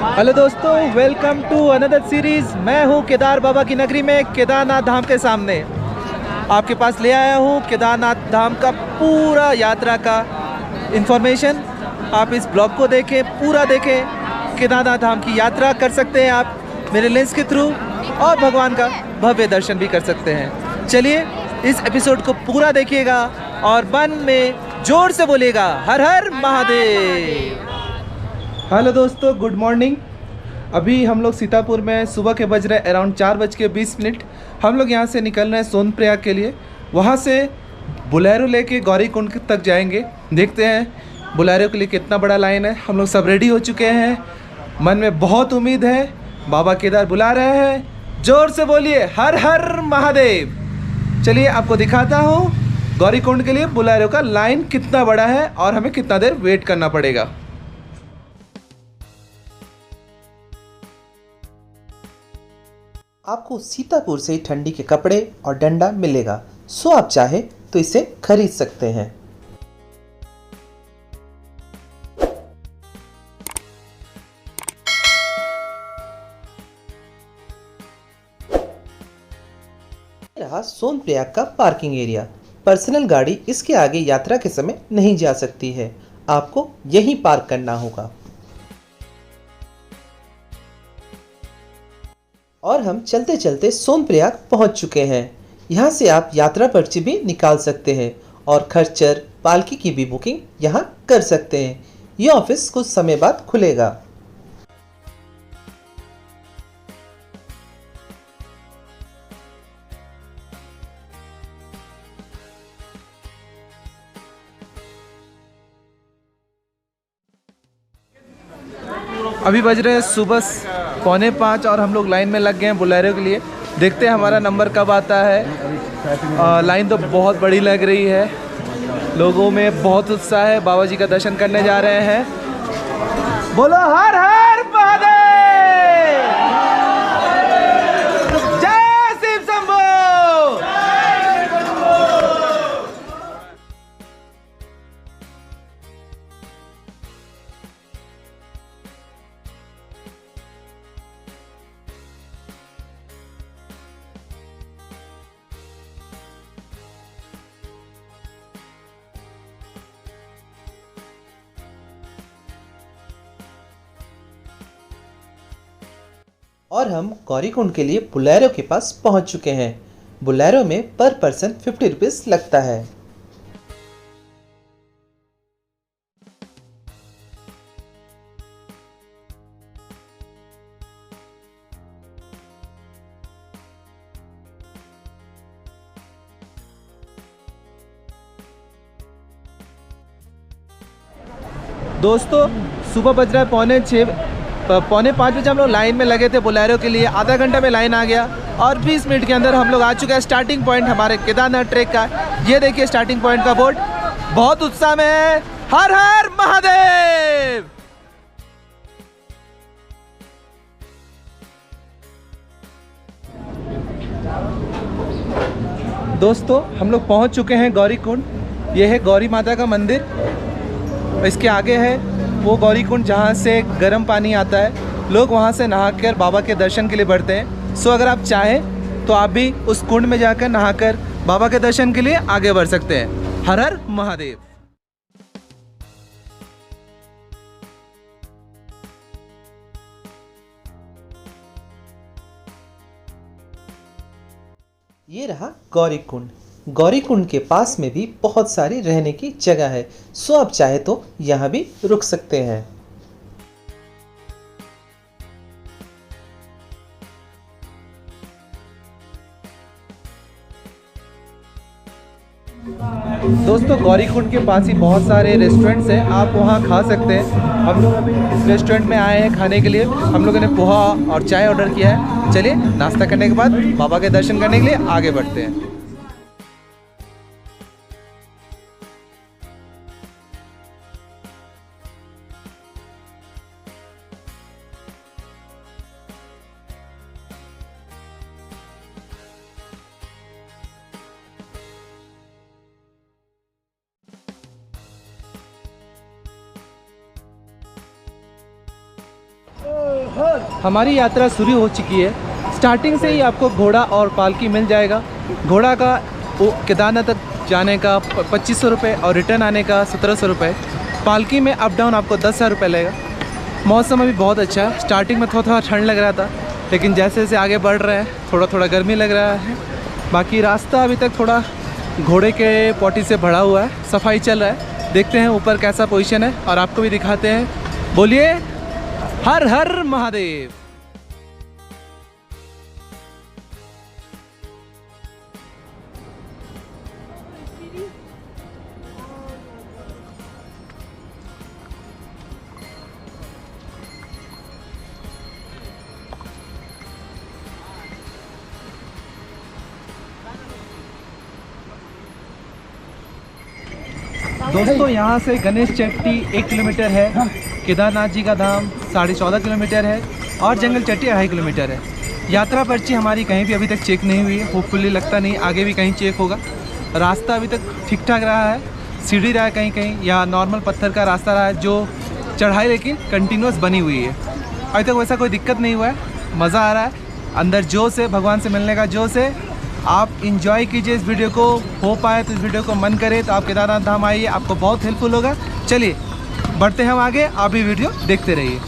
Hello दोस्तों, welcome to another series. मैं हूं केदार बाबा की नगरी में, केदारनाथ धाम के सामने। आपके पास ले आया हूं केदारनाथ धाम का पूरा यात्रा का इंफॉर्मेशन। आप इस ब्लॉग को देखें, पूरा देखें। केदारनाथ धाम की यात्रा कर सकते हैं आप मेरे लेंस के थ्रू, और भगवान का भव्य दर्शन भी कर सकते हैं। चलिए इस एपिसोड को पूरा देखिएगा और मन में जोर से बोलिएगा, हर हर महादेव। हेलो दोस्तों, गुड मॉर्निंग। अभी हम लोग सीतापुर में सुबह के बज रहे अराउंड 4:20। हम लोग यहाँ से निकल रहे हैं सोनप्रयाग के लिए। वहाँ से बोलेरो लेके गौरीकुंड तक जाएंगे। देखते हैं बोलेरो के लिए कितना बड़ा लाइन है। हम लोग सब रेडी हो चुके हैं, मन में बहुत उम्मीद है। बाबा केदार बुला रहे हैं, जोर से बोलिए हर हर महादेव। चलिए आपको दिखाता हूँ गौरीकुंड के लिए बोलेरो का लाइन कितना बड़ा है और हमें कितना देर वेट करना पड़ेगा। आपको सीतापुर से ठंडी के कपड़े और डंडा मिलेगा, सो आप चाहे तो इसे खरीद सकते हैं। रहा सोनप्रयाग का पार्किंग एरिया। पर्सनल गाड़ी इसके आगे यात्रा के समय नहीं जा सकती है, आपको यहीं पार्क करना होगा। और हम चलते चलते सोनप्रयाग पहुंच चुके हैं। यहाँ से आप यात्रा पर्ची भी निकाल सकते हैं और खच्चर पालकी की भी बुकिंग यहाँ कर सकते हैं। ये ऑफिस कुछ समय बाद खुलेगा। अभी बज रहे हैं सुबह 4:45 और हम लोग लाइन में लग गए हैं बोलेरो के लिए। देखते हैं हमारा नंबर कब आता है। लाइन तो बहुत बड़ी लग रही है, लोगों में बहुत उत्साह है। बाबा जी का दर्शन करने जा रहे हैं। बोलो हर हर महादेव, जय शिव शंभो। और हम गौरीकुंड के लिए बोलेरो के पास पहुंच चुके हैं। बोलेरो में पर पर्सन 50 रुपीज़ लगता है। दोस्तों सुबह बज रहा है 4:45 बजे। हम लोग लाइन में लगे थे बोलेरो के लिए। आधा घंटा में लाइन आ गया और 20 मिनट के अंदर हम लोग आ चुके हैं स्टार्टिंग पॉइंट हमारे केदारनाथ ट्रैक का। ये देखिए स्टार्टिंग पॉइंट का बोर्ड। बहुत उत्साह में है, हर हर महादेव। दोस्तों हम लोग पहुंच चुके हैं गौरीकुंड। ये है गौरी माता का मंदिर। इसके आगे है वो गौरीकुंड जहाँ से गर्म पानी आता है। लोग वहाँ से नहाकर बाबा के दर्शन के लिए बढ़ते हैं। सो अगर आप चाहें तो आप भी उस कुंड में जाकर नहाकर बाबा के दर्शन के लिए आगे बढ़ सकते हैं। हर हर महादेव। ये रहा गौरीकुंड। गौरीकुंड के पास में भी बहुत सारी रहने की जगह है, सो आप चाहे तो यहाँ भी रुक सकते हैं। दोस्तों गौरीकुंड के पास ही बहुत सारे रेस्टोरेंट्स हैं, आप वहाँ खा सकते हैं। हम लोग अभी इस रेस्टोरेंट में आए हैं खाने के लिए। हम लोगों ने पोहा और चाय ऑर्डर किया है। चलिए नाश्ता करने के बाद बाबा के दर्शन करने के लिए आगे बढ़ते हैं। हमारी यात्रा शुरू हो चुकी है। स्टार्टिंग से ही आपको घोड़ा और पालकी मिल जाएगा। घोड़ा का केदारनाथ तक जाने का 2500 रुपये और रिटर्न आने का 1700 रुपये। पालकी में अप डाउन आपको 10,000 रुपये लगेगा। मौसम अभी बहुत अच्छा है। स्टार्टिंग में थोड़ा थोड़ा ठंड लग रहा था, लेकिन जैसे जैसे आगे बढ़ रहे हैं थोड़ा थोड़ा गर्मी लग रहा है। बाकी रास्ता अभी तक थोड़ा घोड़े के पॉटी से भरा हुआ है, सफाई चल रहा है। देखते हैं ऊपर कैसा पोजीशन है और आपको भी दिखाते हैं। बोलिए हर हर महादेव। दोस्तों यहाँ से गणेश चट्टी 1 किलोमीटर है, केदारनाथ जी का धाम 14.5 किलोमीटर है और जंगल चट्टी 2.5 किलोमीटर है। यात्रा पर्ची हमारी कहीं भी अभी तक चेक नहीं हुई है। होपफुली लगता नहीं आगे भी कहीं चेक होगा। रास्ता अभी तक ठीक ठाक रहा है, सीढ़ी रहा है कहीं कहीं, या नॉर्मल पत्थर का रास्ता रहा है जो चढ़ाई लेकिन कंटिन्यूस बनी हुई है। अभी तक वैसा कोई दिक्कत नहीं हुआ है। मज़ा आ रहा है, अंदर जोश है, भगवान से मिलने का जोश है। आप इंजॉय कीजिए इस वीडियो को। हो पाए तो इस वीडियो को मन करे तो आप केदारनाथ धाम आइए, आपको बहुत हेल्पफुल होगा। चलिए बढ़ते हैं हम आगे, आप भी वीडियो देखते रहिए।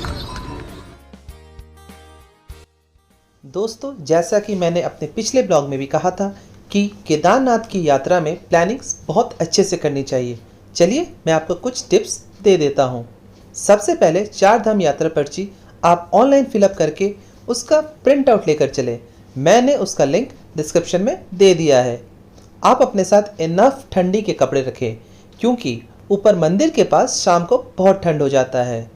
दोस्तों जैसा कि मैंने अपने पिछले ब्लॉग में भी कहा था कि केदारनाथ की यात्रा में प्लानिंग्स बहुत अच्छे से करनी चाहिए। चलिए मैं आपको कुछ टिप्स दे देता हूँ। सबसे पहले 4 धाम यात्रा पर्ची आप ऑनलाइन फिलअप करके उसका प्रिंट आउट लेकर चलें। मैंने उसका लिंक डिस्क्रिप्शन में दे दिया है। आप अपने साथ इनफ ठंडी के कपड़े रखें, क्योंकि ऊपर मंदिर के पास शाम को बहुत ठंड हो जाता है।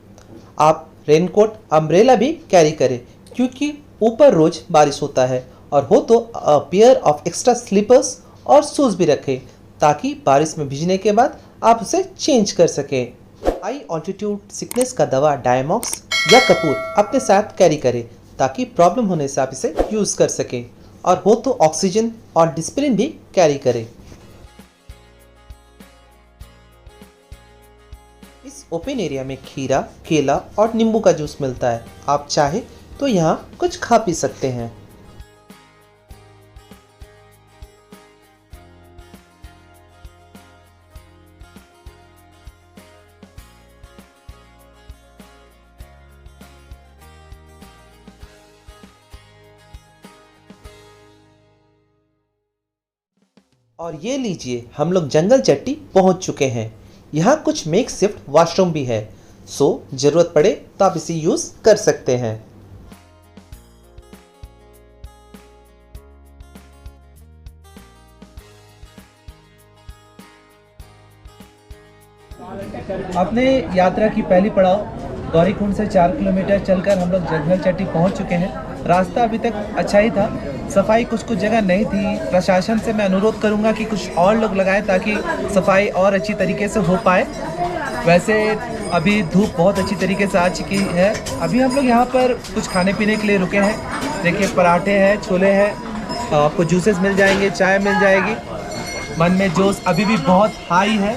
आप रेनकोट अम्ब्रेला भी कैरी करें, क्योंकि ऊपर रोज बारिश होता है। और हो तो a pair of extra slippers और शूज़ भी रखें, ताकि बारिश में भीगने के बाद आप उसे चेंज कर सकें। हाई ऑल्टीट्यूड सिकनेस का दवा डायमॉक्स या कपूर अपने साथ कैरी करें, ताकि प्रॉब्लम होने से आप इसे यूज़ कर सकें। और हो तो ऑक्सीजन और डिस्प्रिन भी कैरी करें। इस ओपन एरिया में खीरा, केला और नींबू का जूस मिलता है। आप चाहे तो यहाँ कुछ खा पी सकते हैं। और ये लीजिए, हम लोग जंगल चट्टी पहुंच चुके हैं। यहाँ कुछ मेक शिफ्ट वॉशरूम भी है, सो ज़रूरत पड़े तो आप इसे यूज़ कर सकते हैं। अपने यात्रा की पहली पड़ाव गौरीकुंड से 4 किलोमीटर चलकर हम लोग जंगल चट्टी पहुंच चुके हैं। रास्ता अभी तक अच्छा ही था, सफाई कुछ कुछ जगह नहीं थी। प्रशासन से मैं अनुरोध करूंगा कि कुछ और लोग लगाएं, ताकि सफाई और अच्छी तरीके से हो पाए। वैसे अभी धूप बहुत अच्छी तरीके से आ चुकी है। अभी हम लोग यहाँ पर कुछ खाने पीने के लिए रुके हैं। देखिए पराठे हैं, छोले हैं, आपको जूसेस मिल जाएंगे, चाय मिल जाएगी। मन में जोश अभी भी बहुत हाई है।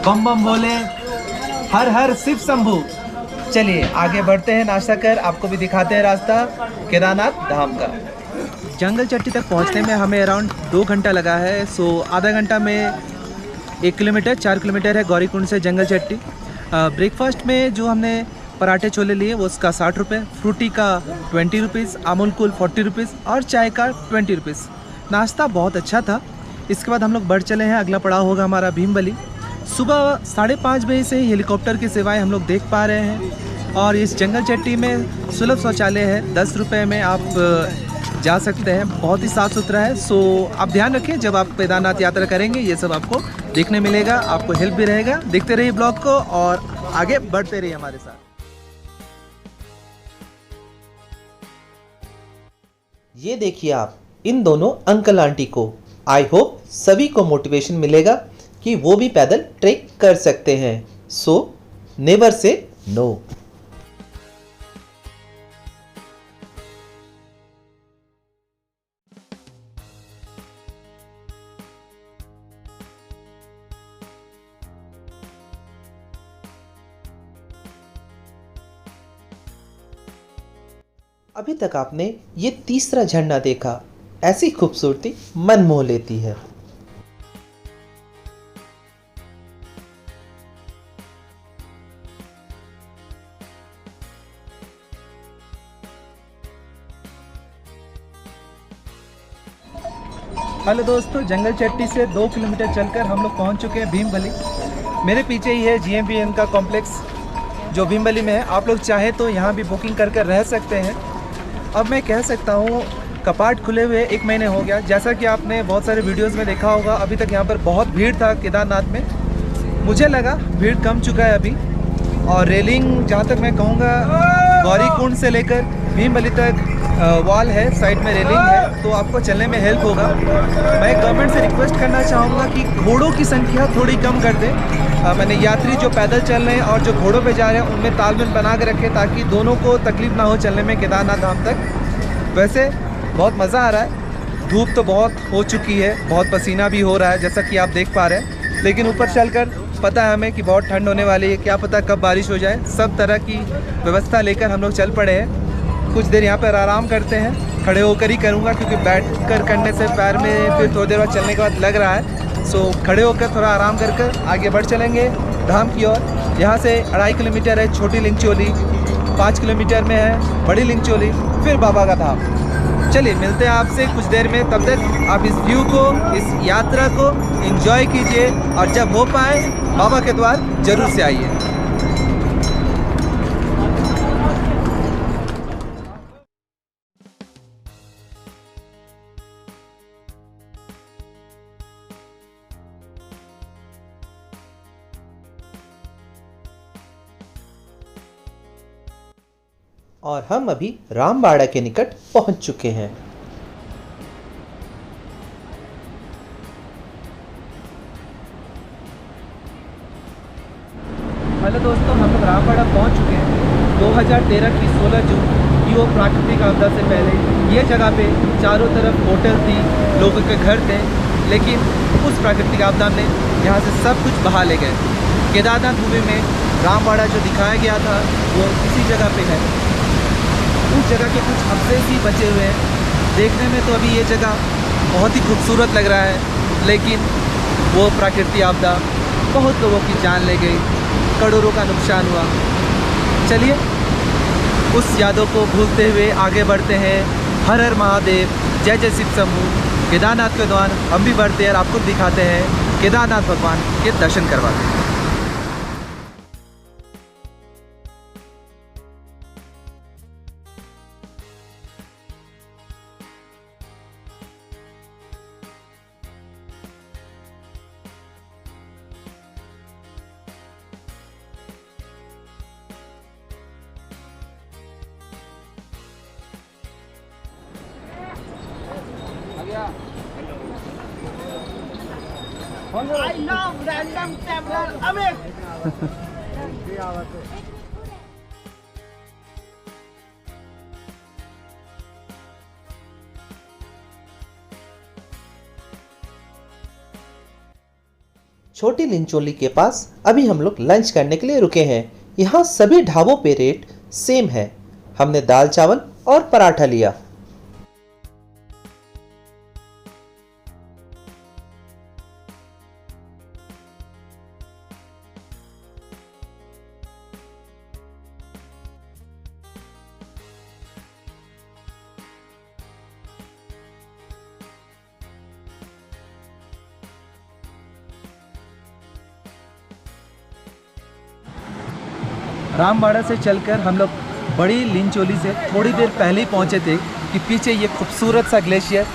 बम बम बोले, हर हर शिव शंभू। चलिए आगे बढ़ते हैं, नाश्ता कर आपको भी दिखाते हैं रास्ता केदारनाथ धाम का। जंगल चट्टी तक पहुंचने में हमें अराउंड 2 घंटा लगा है। सो आधा घंटा में 1 किलोमीटर, 4 किलोमीटर है गौरीकुंड से जंगल चट्टी। ब्रेकफास्ट में जो हमने पराठे छोले लिए वो उसका 60 रुपये, फ्रूटी का 20 रुपीज़, अमूल कूल 40 रुपीज़ और चाय का 20 रुपीज़। नाश्ता बहुत अच्छा था। इसके बाद हम लोग बढ़ चले हैं, अगला पड़ाव होगा हमारा भीमबली। सुबह 5:30 बजे से हेलीकॉप्टर की सेवाएं हम लोग देख पा रहे हैं। और इस जंगल चट्टी में सुलभ शौचालय है, 10 रुपये में आप जा सकते हैं। बहुत ही साफ़ सुथरा है। सो आप ध्यान रखें, जब आप केदारनाथ यात्रा करेंगे ये सब आपको देखने मिलेगा, आपको हेल्प भी रहेगा। देखते रहिए ब्लॉग को और आगे बढ़ते रहिए हमारे साथ। ये देखिए आप इन दोनों अंकल आंटी को। आई होप सभी को मोटिवेशन मिलेगा कि वो भी पैदल ट्रेक कर सकते हैं। So never say no. अभी तक आपने ये तीसरा झरना देखा। ऐसी खूबसूरती मन मोह लेती है। हेलो दोस्तों, जंगल चट्टी से 2 किलोमीटर चलकर हम लोग पहुंच चुके हैं भीमबली। मेरे पीछे ही है GMBN का कॉम्प्लेक्स जो भीमबली में है। आप लोग चाहें तो यहाँ भी बुकिंग कर कर रह सकते हैं। अब मैं कह सकता हूँ कपाट खुले हुए 1 महीने हो गया। जैसा कि आपने बहुत सारे वीडियोस में देखा होगा, अभी तक यहाँ पर बहुत भीड़ था केदारनाथ में। मुझे लगा भीड़ कम चुका है अभी। और रेलिंग जहाँ तक मैं कहूँगा गौरीकुंड से लेकर भीमबली तक वॉल है, साइड में रेलिंग है, तो आपको चलने में हेल्प होगा। मैं गवर्नमेंट से रिक्वेस्ट करना चाहूँगा कि घोड़ों की संख्या थोड़ी कम कर दें। मैंने यात्री जो पैदल चल रहे हैं और जो घोड़ों पे जा रहे हैं उनमें तालमेल बना के रखें ताकि दोनों को तकलीफ ना हो चलने में केदारनाथ धाम तक। वैसे बहुत मज़ा आ रहा है। धूप तो बहुत हो चुकी है, बहुत पसीना भी हो रहा है जैसा कि आप देख पा रहे हैं। लेकिन ऊपर चलकर पता है हमें कि बहुत ठंड होने वाली है, क्या पता कब बारिश हो जाए। सब तरह की व्यवस्था लेकर हम लोग चल पड़े हैं। कुछ देर यहाँ पर आराम करते हैं, खड़े होकर ही करूँगा क्योंकि बैठ कर करने से पैर में फिर थोड़ी देर बाद चलने के बाद लग रहा है। सो खड़े होकर थोड़ा आराम कर आगे बढ़ चलेंगे धाम की ओर। यहाँ से 2.5 किलोमीटर है छोटी लिंगचोली, 5 किलोमीटर में है बड़ी लिंगचोली, फिर बाबा का धाम। चलिए मिलते हैं आपसे कुछ देर में। तब तक आप इस व्यू को, इस यात्रा को एंजॉय कीजिए और जब हो पाए बाबा के द्वार जरूर से आइए। और हम अभी रामबाड़ा के निकट पहुंच चुके हैं। हेलो दोस्तों, हम लोग रामबाड़ा पहुंच चुके हैं। 2013 की 16 जून की वो प्राकृतिक आपदा से पहले ये जगह पे चारों तरफ होटल थी, लोगों के घर थे, लेकिन उस प्राकृतिक आपदा ने यहाँ से सब कुछ बहा ले गए। केदारनाथ मूवी में रामबाड़ा जो दिखाया गया था वो इसी जगह पे है। उस जगह के कुछ अवशेष ही बचे हुए हैं। देखने में तो अभी ये जगह बहुत ही खूबसूरत लग रहा है, लेकिन वो प्राकृतिक आपदा बहुत लोगों की जान ले गई, करोड़ों का नुकसान हुआ। चलिए उस यादों को भूलते हुए आगे बढ़ते हैं। हर हर महादेव, जय जय शिव शंभू। केदारनाथ के दौरान हम भी बढ़ते हैं और आपको दिखाते हैं केदारनाथ भगवान के दर्शन करवाते हैं। I love random traveler. Amit. छोटी लिंचोली के पास अभी हम लोग लंच करने के लिए रुके हैं। यहाँ सभी ढाबों पे रेट सेम है। हमने दाल चावल और पराठा लिया। रामबाड़ा से चलकर हम लोग बड़ी लिंचोली से थोड़ी देर पहले ही पहुंचे थे कि पीछे ये खूबसूरत सा ग्लेशियर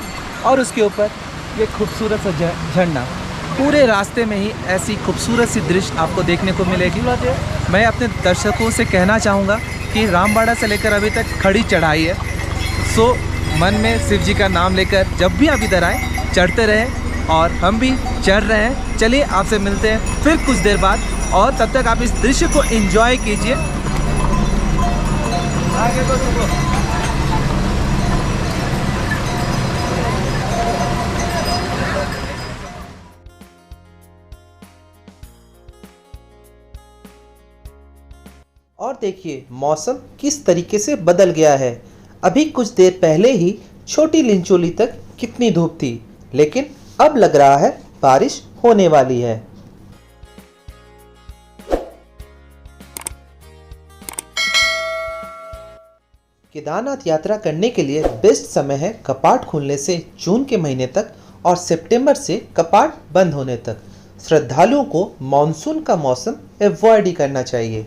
और उसके ऊपर ये खूबसूरत सा झरना। पूरे रास्ते में ही ऐसी खूबसूरत सी दृश्य आपको देखने को मिलेगी। मैं अपने दर्शकों से कहना चाहूँगा कि रामबाड़ा से लेकर अभी तक खड़ी चढ़ाई है। सो मन में शिव जी का नाम लेकर जब भी आप इधर आए चढ़ते रहें और हम भी चढ़ रहे हैं। चलिए आपसे मिलते हैं फिर कुछ देर बाद, और तब तक आप इस दृश्य को एंजॉय कीजिए। आगे बढ़ो। और देखिए मौसम किस तरीके से बदल गया है। अभी कुछ देर पहले ही छोटी लिंचोली तक कितनी धूप थी, लेकिन अब लग रहा है बारिश होने वाली है। केदारनाथ यात्रा करने के लिए बेस्ट समय है कपाट खुलने से जून के महीने तक और सितंबर से कपाट बंद होने तक। श्रद्धालुओं को मॉनसून का मौसम अवॉइड ही करना चाहिए।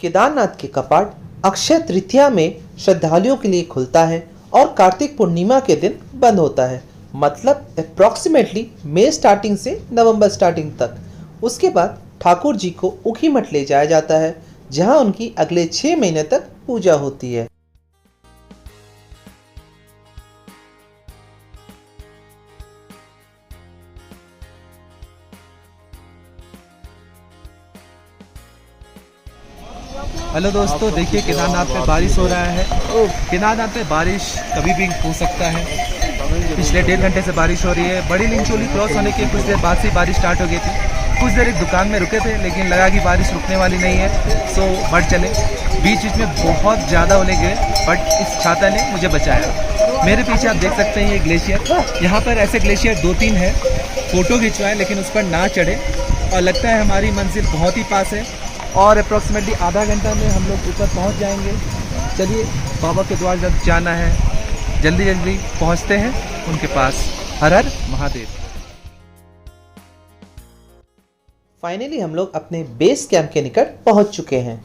केदारनाथ के कपाट अक्षय तृतीया में श्रद्धालुओं के लिए खुलता है और कार्तिक पूर्णिमा के दिन बंद होता है, मतलब अप्रॉक्सीमेटली मई स्टार्टिंग से नवंबर स्टार्टिंग तक। उसके बाद ठाकुर जी को ऊखीमठ ले जाया जाता है, जहां उनकी अगले 6 महीने तक पूजा होती है। हेलो दोस्तों, देखिए केदारनाथ में बारिश हो रहा है। केदारनाथ में बारिश कभी भी हो सकता है। पिछले 1.5 घंटे से बारिश हो रही है। बड़ी लिंचोली क्रॉस होने के कुछ देर बाद से बारिश स्टार्ट हो गई थी। कुछ देर एक दुकान में रुके थे, लेकिन लगा कि बारिश रुकने वाली नहीं है, सो बढ़ चले। बीच बीच में बहुत ज़्यादा ओले गिरे, बट इस छाता ने मुझे बचाया। मेरे पीछे आप देख सकते हैं ये ग्लेशियर। यहाँ पर ऐसे ग्लेशियर 2-3 हैं। फ़ोटो खिंचवाएं, लेकिन उस पर ना चढ़े। और लगता है हमारी मंजिल बहुत ही पास है और अप्रॉक्सीमेटली आधा घंटा में हम लोग ऊपर पहुंच जाएंगे। चलिए, बाबा के द्वार जब जाना है, जल्दी जल्दी पहुंचते हैं उनके पास। हर हर महादेव। फाइनली हम लोग अपने बेस कैंप के निकट पहुंच चुके हैं।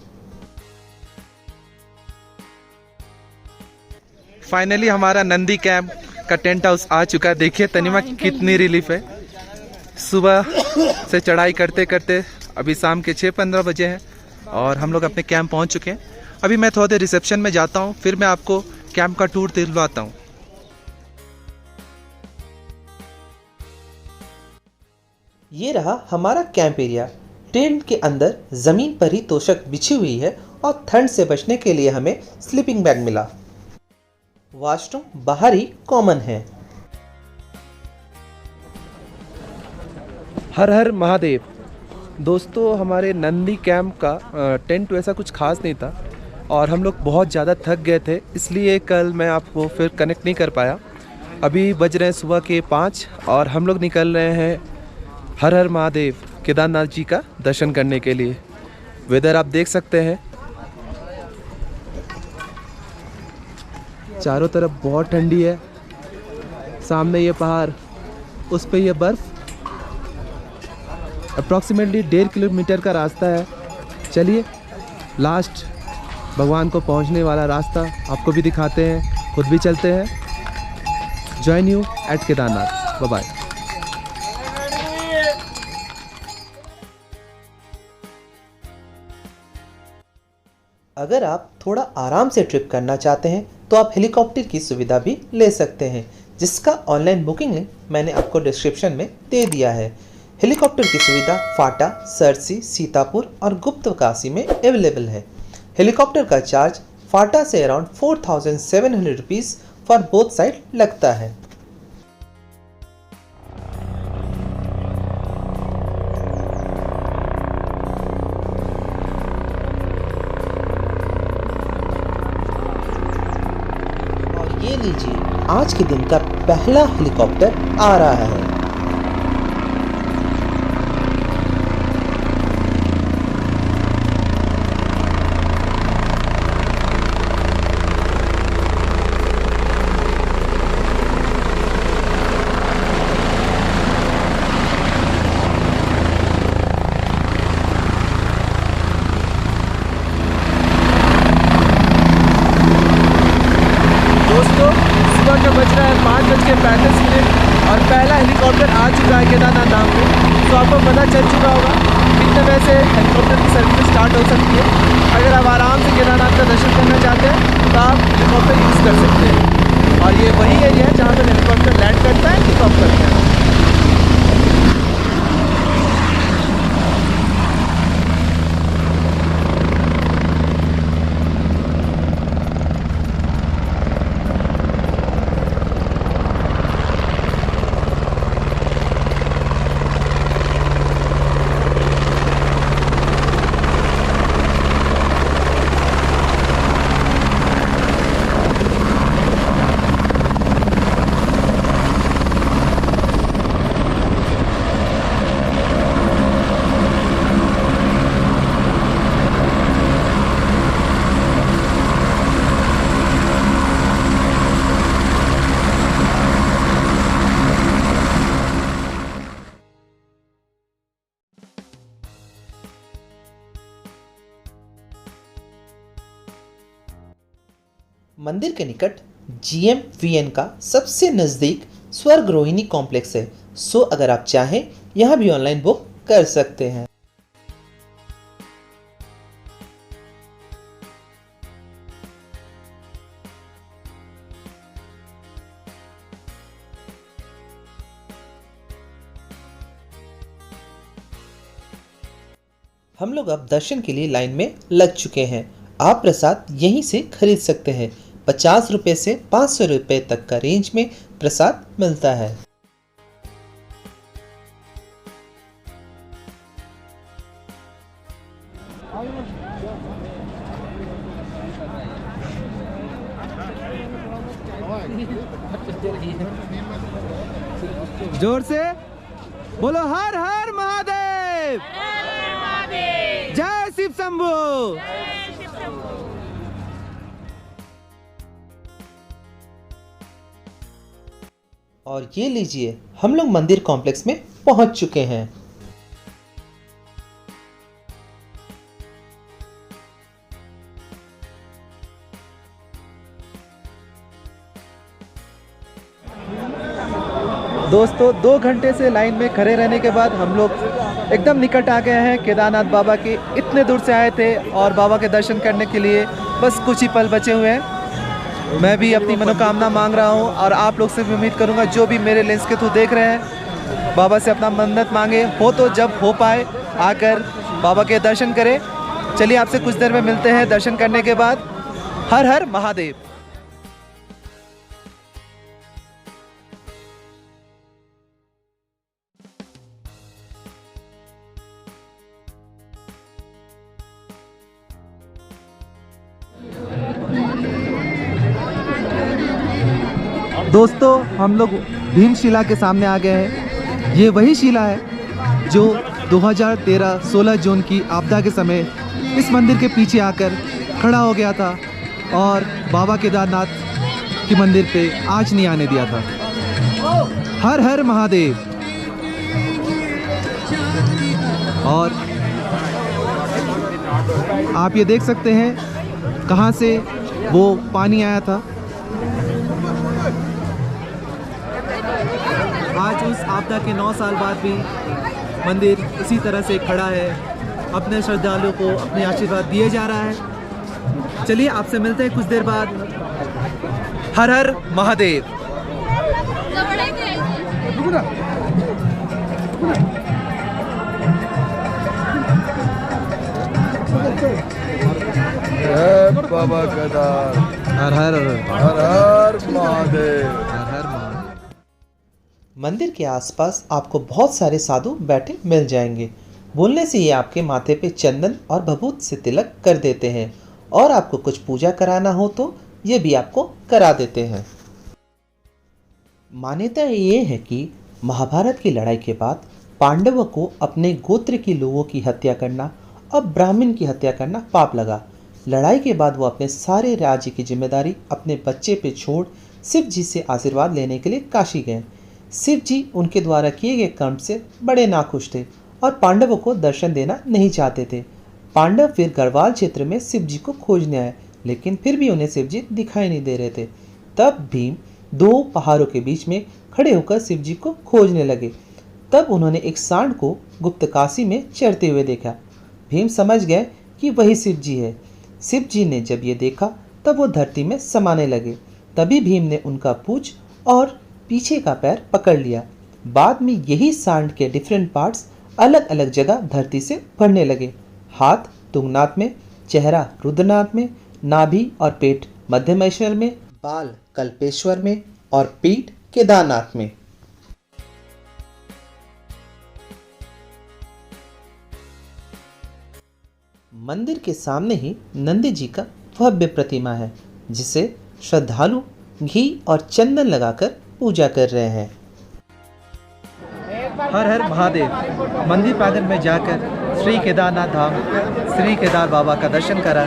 फाइनली हमारा नंदी कैंप का टेंट हाउस आ चुका है। देखिए तनिमा कितनी रिलीफ है। सुबह से चढ़ाई करते करते अभी शाम के 6:15 बजे हैं और हम लोग अपने कैंप पहुंच चुके हैं। अभी मैं थोड़ा देर रिसेप्शन में जाता हूं, फिर मैं आपको कैंप का टूर दिलवाता हूं। ये रहा हमारा कैंप एरिया। टेंट के अंदर जमीन पर ही तोशक बिछी हुई है और ठंड से बचने के लिए हमें स्लीपिंग बैग मिला। वॉशरूम बाहर ही कॉमन है। हर हर महादेव। दोस्तों, हमारे नंदी कैंप का टेंट वैसा कुछ खास नहीं था और हम लोग बहुत ज़्यादा थक गए थे, इसलिए कल मैं आपको फिर कनेक्ट नहीं कर पाया। अभी बज रहे हैं सुबह के 5 और हम लोग निकल रहे हैं हर हर महादेव केदारनाथ जी का दर्शन करने के लिए। वेदर आप देख सकते हैं, चारों तरफ बहुत ठंडी है। सामने ये पहाड़, उस पे ये बर्फ़। अप्रॉक्सीमेटली 1.5 किलोमीटर का रास्ता है। चलिए, लास्ट भगवान को पहुंचने वाला रास्ता आपको भी दिखाते हैं, खुद भी चलते हैं। Join you at Kedarnath. Bye bye. अगर आप थोड़ा आराम से ट्रिप करना चाहते हैं तो आप हेलीकॉप्टर की सुविधा भी ले सकते हैं, जिसका ऑनलाइन बुकिंग लिंक मैंने आपको डिस्क्रिप्शन में दे दिया है। हेलीकॉप्टर की सुविधा फाटा, सरसी, सीतापुर और गुप्तकाशी में अवेलेबल है। हेलीकॉप्टर का चार्ज फाटा से around 4700 rupees for both side लगता है। और ये लीजिए, आज के दिन का पहला हेलीकॉप्टर आ रहा है। दोस्तों, सुबह का बज रहा है 5:35 और पहला हेलीकॉप्टर आ चुका है केदारनाथ धाम में। तो आपको पता चल चुका होगा कितने बजे से हेलीकॉप्टर की सर्विस स्टार्ट हो सकती है। अगर आप आराम से केदारनाथ का दर्शन करना चाहते हैं तो आप हेलीकॉप्टर यूज़ कर सकते हैं। और ये वही एरिया है जहाँ पर हेलीकॉप्टर लैंड करता है, टेक ऑफ करता है। मंदिर के निकट GMVN का सबसे नज़दीक स्वर्ग रोहिणी कॉम्प्लेक्स है। सो अगर आप चाहें यहाँ भी ऑनलाइन बुक कर सकते हैं। हम लोग अब दर्शन के लिए लाइन में लग चुके हैं। आप प्रसाद यहीं से खरीद सकते हैं। 50 रुपये से 500 रुपये तक का रेंज में प्रसाद मिलता है। जोर से बोलो, हर हर महादेव, जय शिव शंभू। और ये लीजिए, हम लोग मंदिर कॉम्प्लेक्स में पहुंच चुके हैं। दोस्तों 2 घंटे से लाइन में खड़े रहने के बाद हम लोग एकदम निकट आ गए हैं केदारनाथ बाबा के। इतने दूर से आए थे और बाबा के दर्शन करने के लिए बस कुछ ही पल बचे हुए हैं। मैं भी अपनी मनोकामना मांग रहा हूं और आप लोग से भी उम्मीद करूंगा जो भी मेरे लेंस के थ्रू देख रहे हैं, बाबा से अपना मन्नत मांगे, हो तो जब हो पाए आकर बाबा के दर्शन करें। चलिए आपसे कुछ देर में मिलते हैं दर्शन करने के बाद। हर हर महादेव। दोस्तों हम लोग भीमशिला के सामने आ गए हैं। ये वही शिला है जो 2013-16 जून की आपदा के समय इस मंदिर के पीछे आकर खड़ा हो गया था और बाबा केदारनाथ के मंदिर पे आँच नहीं आने दिया था। हर हर महादेव। और आप ये देख सकते हैं कहाँ से वो पानी आया था। आज उस आपदा के 9 साल बाद भी मंदिर इसी तरह से खड़ा है, अपने श्रद्धालुओं को अपने आशीर्वाद दिए जा रहा है। चलिए आपसे मिलते हैं कुछ देर बाद। हर हर महादेव। बाबा केदार, हर हर हर हर महादेव। हर हर महादेव। मंदिर के आसपास आपको बहुत सारे साधु बैठे मिल जाएंगे। बोलने से ये आपके माथे पे चंदन और भभूत से तिलक कर देते हैं और आपको कुछ पूजा कराना हो तो ये भी आपको करा देते हैं। मान्यता ये है कि महाभारत की लड़ाई के बाद पांडवों को अपने गोत्र के लोगों की हत्या करना और ब्राह्मण की हत्या करना पाप लगा। लड़ाई के बाद वो अपने सारे राज्य की जिम्मेदारी अपने बच्चे पे छोड़ शिव जी से आशीर्वाद लेने के लिए काशी गए। शिव जी उनके द्वारा किए गए कर्म से बड़े नाखुश थे और पांडवों को दर्शन देना नहीं चाहते थे। पांडव फिर गढ़वाल क्षेत्र में शिव जी को खोजने आए, लेकिन फिर भी उन्हें शिव जी दिखाई नहीं दे रहे थे। तब भीम 2 पहाड़ों के बीच में खड़े होकर शिव जी को खोजने लगे। तब उन्होंने एक सांड को गुप्तकाशी में चरते हुए देखा। भीम समझ गए कि वही शिव जी है। शिव जी ने जब ये देखा तब वो धरती में समाने लगे। तभी भीम ने उनका पूंछ और पीछे का पैर पकड़ लिया। बाद में यही सांड के डिफरेंट पार्ट्स अलग अलग जगह धरती से बढ़ने लगे। हाथ तुंगनाथ में, चेहरा रुद्रनाथ में, नाभि और पेट मध्यमेश्वर में, बाल कल्पेश्वर में और पीठ केदारनाथ में। मंदिर के सामने ही नंदी जी का भव्य प्रतिमा है, जिसे श्रद्धालु घी और चंदन लगाकर पूजा कर रहे हैं। हर हर महादेव। मंदिर प्रांगण में जाकर श्री केदारनाथ धाम श्री केदार बाबा का दर्शन करा।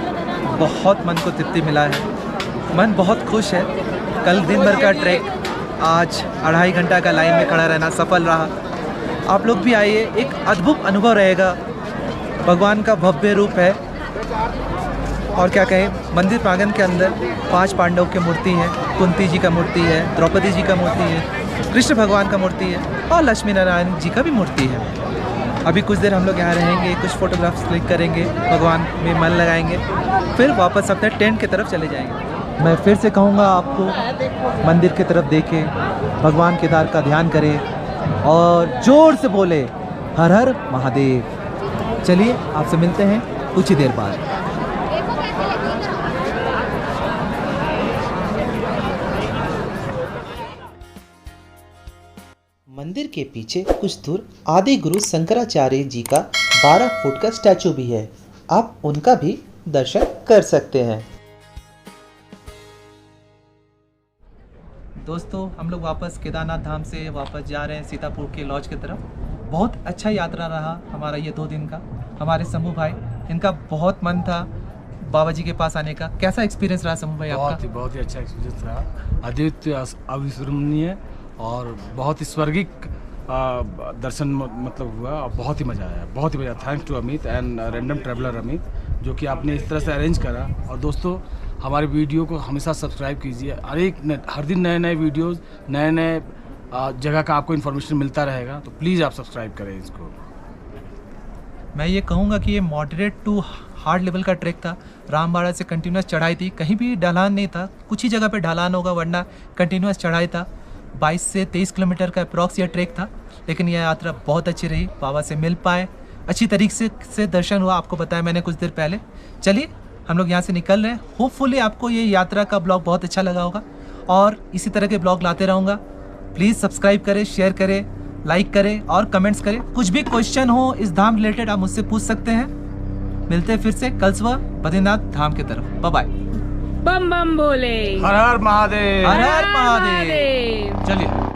बहुत मन को तृप्ति मिला है, मन बहुत खुश है। कल दिन भर का ट्रैक, आज 2.5 घंटा का लाइन में खड़ा रहना सफल रहा। आप लोग भी आइए, एक अद्भुत अनुभव रहेगा। भगवान का भव्य रूप है और क्या कहें, मंदिर प्रांगण के अंदर 5 पांडवों की मूर्ति है, कुंती जी का मूर्ति है, द्रौपदी जी का मूर्ति है, कृष्ण भगवान का मूर्ति है और लक्ष्मी नारायण जी का भी मूर्ति है। अभी कुछ देर हम लोग यहाँ रहेंगे, कुछ फोटोग्राफ्स क्लिक करेंगे, भगवान में मन लगाएंगे, फिर वापस अपने टेंट की तरफ चले जाएंगे। मैं फिर से कहूँगा आपको, मंदिर की तरफ देखें, भगवान केदार का ध्यान करें और जोर से बोले हर हर महादेव। चलिए आपसे मिलते हैं कुछ ही देर बाद। मंदिर के पीछे कुछ दूर आदि गुरु शंकराचार्य जी का 12 फुट का स्टैचू भी है, आप उनका भी दर्शन कर सकते हैं। दोस्तों हम लोग वापस केदारनाथ धाम से वापस जा रहे हैं सीतापुर के लॉज की तरफ। बहुत अच्छा यात्रा रहा हमारा ये 2 दिन का। हमारे समूह भाई, इनका बहुत मन था बाबा जी के पास आने का। कैसा एक्सपीरियंस रहा समूह भाई आपका? बहुत ही अच्छा एक्सपीरियंस रहा, अद्वितीय अविस्मरणीय और बहुत ही स्वर्गिक दर्शन मतलब हुआ और बहुत ही मज़ा आया, बहुत ही मज़ा। Thanks to Amit and random traveller Amit, जो कि आपने इस तरह से अरेंज करा। और दोस्तों हमारे वीडियो को हमेशा सब्सक्राइब कीजिए, हर दिन नए नए वीडियोज़, नए नए जगह का आपको इन्फॉर्मेशन मिलता रहेगा, तो प्लीज़ आप सब्सक्राइब करें इसको। मैं ये कहूँगा कि ये मॉडरेट टू हार्ड लेवल का ट्रैक था। रामबाड़ा से कंटिन्यूस चढ़ाई थी, कहीं भी ढलान नहीं था, कुछ ही जगह पे ढलान होगा वरना कंटिन्यूस चढ़ाई था। 22 से 23 किलोमीटर का अप्रॉक्स ये ट्रैक था, लेकिन यह यात्रा बहुत अच्छी रही। बाबा से मिल पाए, अच्छी तरीके से दर्शन हुआ, आपको बताया मैंने कुछ देर पहले। चलिए हम लोग यहाँ से निकल रहे हैं। होपफुली आपको ये यात्रा का ब्लॉग बहुत अच्छा लगा होगा और इसी तरह के ब्लॉग लाते रहूँगा। प्लीज़ सब्सक्राइब करें, शेयर करें, लाइक करें और कमेंट्स करें। कुछ भी क्वेश्चन हो इस धाम रिलेटेड आप मुझसे पूछ सकते हैं। मिलते हैं फिर से कल सुबह बद्रीनाथ धाम की तरफ। Bye bye. बम बम बोले, हर हर महादेव। हर हर महादेव। चलिए।